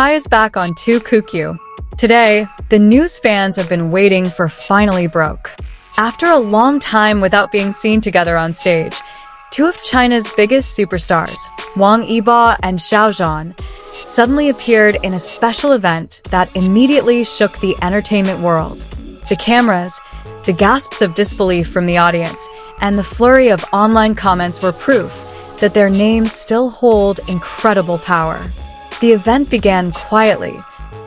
Kai is back on 2QQ. Today, the news fans have been waiting for finally broke. After a long time without being seen together on stage, two of China's biggest superstars, Wang Yibo and Xiao Zhan, suddenly appeared in a special event that immediately shook the entertainment world. The cameras, the gasps of disbelief from the audience, and the flurry of online comments were proof that their names still hold incredible power. The event began quietly,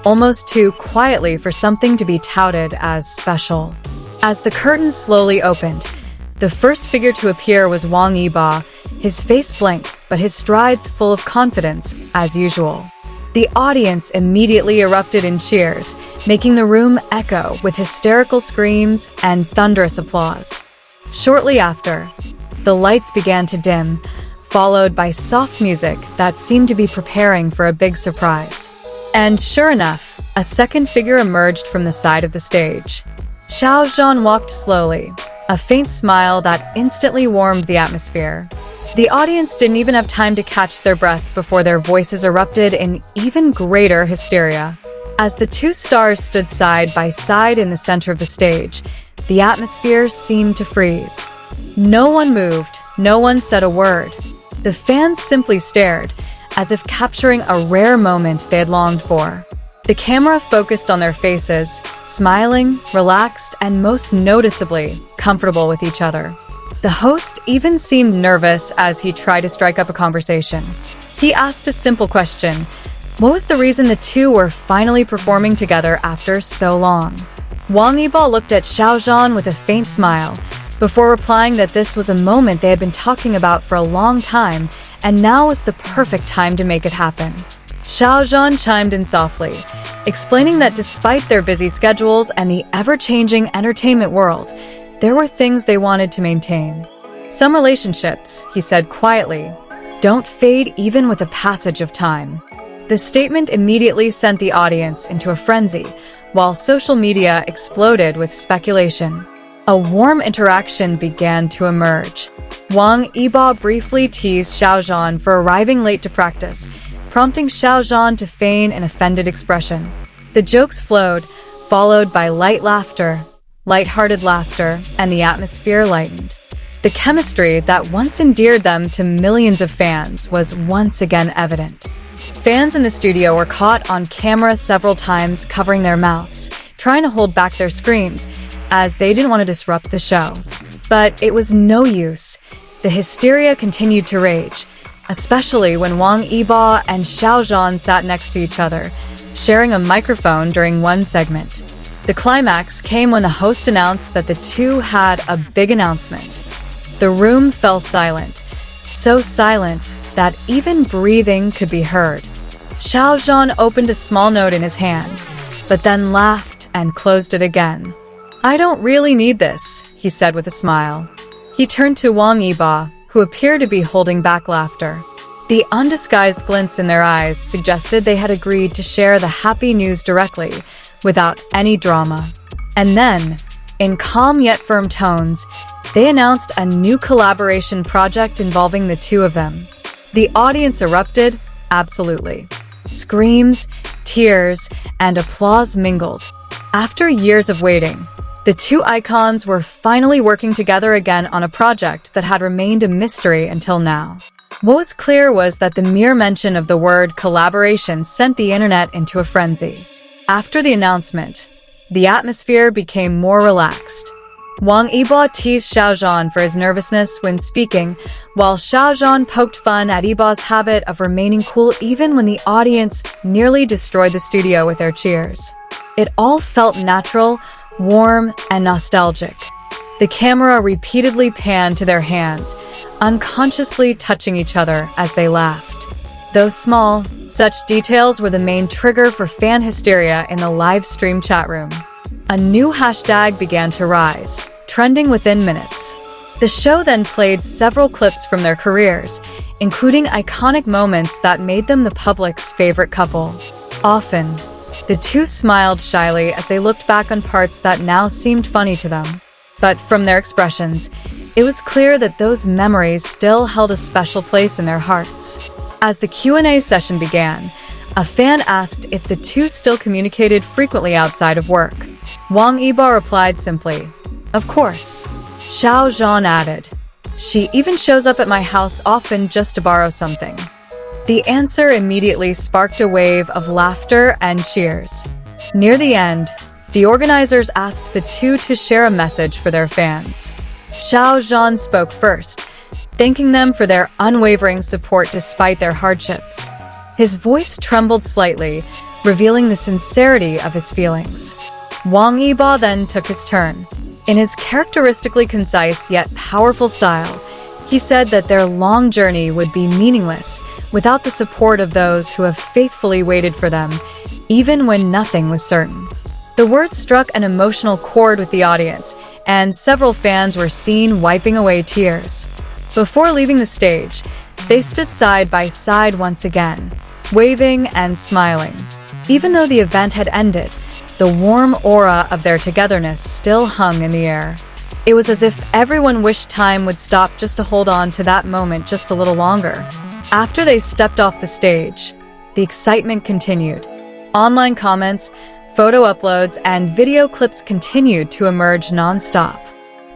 almost too quietly for something to be touted as special. As the curtain slowly opened, the first figure to appear was Wang Yibo, his face blank, but his strides full of confidence, as usual. The audience immediately erupted in cheers, making the room echo with hysterical screams and thunderous applause. Shortly after, the lights began to dim, followed by soft music that seemed to be preparing for a big surprise. And sure enough, a second figure emerged from the side of the stage. Xiao Zhan walked slowly, a faint smile that instantly warmed the atmosphere. The audience didn't even have time to catch their breath before their voices erupted in even greater hysteria. As the two stars stood side by side in the center of the stage, the atmosphere seemed to freeze. No one moved, no one said a word. The fans simply stared, as if capturing a rare moment they had longed for. The camera focused on their faces, smiling, relaxed, and most noticeably, comfortable with each other. The host even seemed nervous as he tried to strike up a conversation. He asked a simple question: what was the reason the two were finally performing together after so long? Wang Yibo looked at Xiao Zhan with a faint smile, before replying that this was a moment they had been talking about for a long time, and now was the perfect time to make it happen. Xiao Zhan chimed in softly, explaining that despite their busy schedules and the ever-changing entertainment world, there were things they wanted to maintain. Some relationships, he said quietly, don't fade even with the passage of time. The statement immediately sent the audience into a frenzy, while social media exploded with speculation. A warm interaction began to emerge. Wang Yibo briefly teased Xiao Zhan for arriving late to practice, prompting Xiao Zhan to feign an offended expression. The jokes flowed, followed by light-hearted laughter, and the atmosphere lightened. The chemistry that once endeared them to millions of fans was once again evident. Fans in the studio were caught on camera several times covering their mouths, trying to hold back their screams, as they didn't want to disrupt the show. But it was no use. The hysteria continued to rage, especially when Wang Yibo and Xiao Zhan sat next to each other, sharing a microphone during one segment. The climax came when the host announced that the two had a big announcement. The room fell silent, so silent that even breathing could be heard. Xiao Zhan opened a small note in his hand, but then laughed and closed it again. "I don't really need this," he said with a smile. He turned to Wang Yibo, who appeared to be holding back laughter. The undisguised glints in their eyes suggested they had agreed to share the happy news directly, without any drama. And then, in calm yet firm tones, they announced a new collaboration project involving the two of them. The audience erupted, absolutely. Screams, tears, and applause mingled. After years of waiting, the two icons were finally working together again on a project that had remained a mystery until now. What was clear was that the mere mention of the word collaboration sent the internet into a frenzy. After the announcement, the atmosphere became more relaxed. Wang Yibo teased Xiao Zhan for his nervousness when speaking, while Xiao Zhan poked fun at Yibo's habit of remaining cool even when the audience nearly destroyed the studio with their cheers. It all felt natural, warm, and nostalgic. The camera repeatedly panned to their hands, unconsciously touching each other as they laughed. Though small, such details were the main trigger for fan hysteria in the live stream chat room. A new hashtag began to rise, trending within minutes. The show then played several clips from their careers, including iconic moments that made them the public's favorite couple. Often, the two smiled shyly as they looked back on parts that now seemed funny to them. But from their expressions, it was clear that those memories still held a special place in their hearts. As the Q&A session began, A fan asked if the two still communicated frequently outside of work. Wang Yibo replied simply, "Of course." Xiao Zhan added, "She even shows up at my house often just to borrow something." The answer immediately sparked a wave of laughter and cheers. Near the end, the organizers asked the two to share a message for their fans. Xiao Zhan spoke first, thanking them for their unwavering support despite their hardships. His voice trembled slightly, revealing the sincerity of his feelings. Wang Yibo then took his turn. In his characteristically concise yet powerful style, he said that their long journey would be meaningless without the support of those who have faithfully waited for them, even when nothing was certain. The words struck an emotional chord with the audience, and several fans were seen wiping away tears. Before leaving the stage, they stood side by side once again, waving and smiling. Even though the event had ended, the warm aura of their togetherness still hung in the air. It was as if everyone wished time would stop just to hold on to that moment just a little longer. After they stepped off the stage, the excitement continued. Online comments, photo uploads, and video clips continued to emerge non-stop.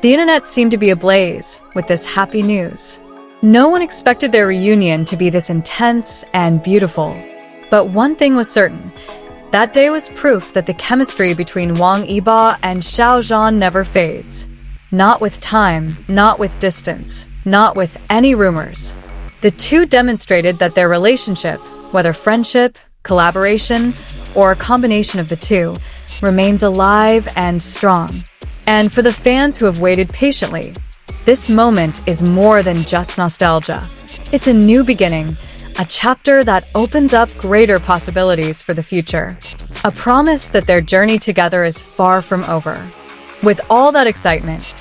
The internet seemed to be ablaze with this happy news. No one expected their reunion to be this intense and beautiful. But one thing was certain. That day was proof that the chemistry between Wang Yibo and Xiao Zhan never fades. Not with time, not with distance, not with any rumors. The two demonstrated that their relationship, whether friendship, collaboration, or a combination of the two, remains alive and strong. And for the fans who have waited patiently, this moment is more than just nostalgia. It's a new beginning, a chapter that opens up greater possibilities for the future. A promise that their journey together is far from over. With all that excitement,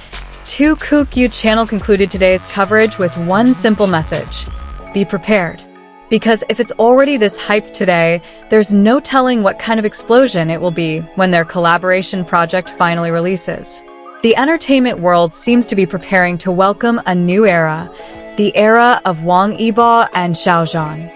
2QQ channel concluded today's coverage with one simple message. Be prepared. Because if it's already this hyped today, there's no telling what kind of explosion it will be when their collaboration project finally releases. The entertainment world seems to be preparing to welcome a new era, the era of Wang Yibo and Xiao Zhan.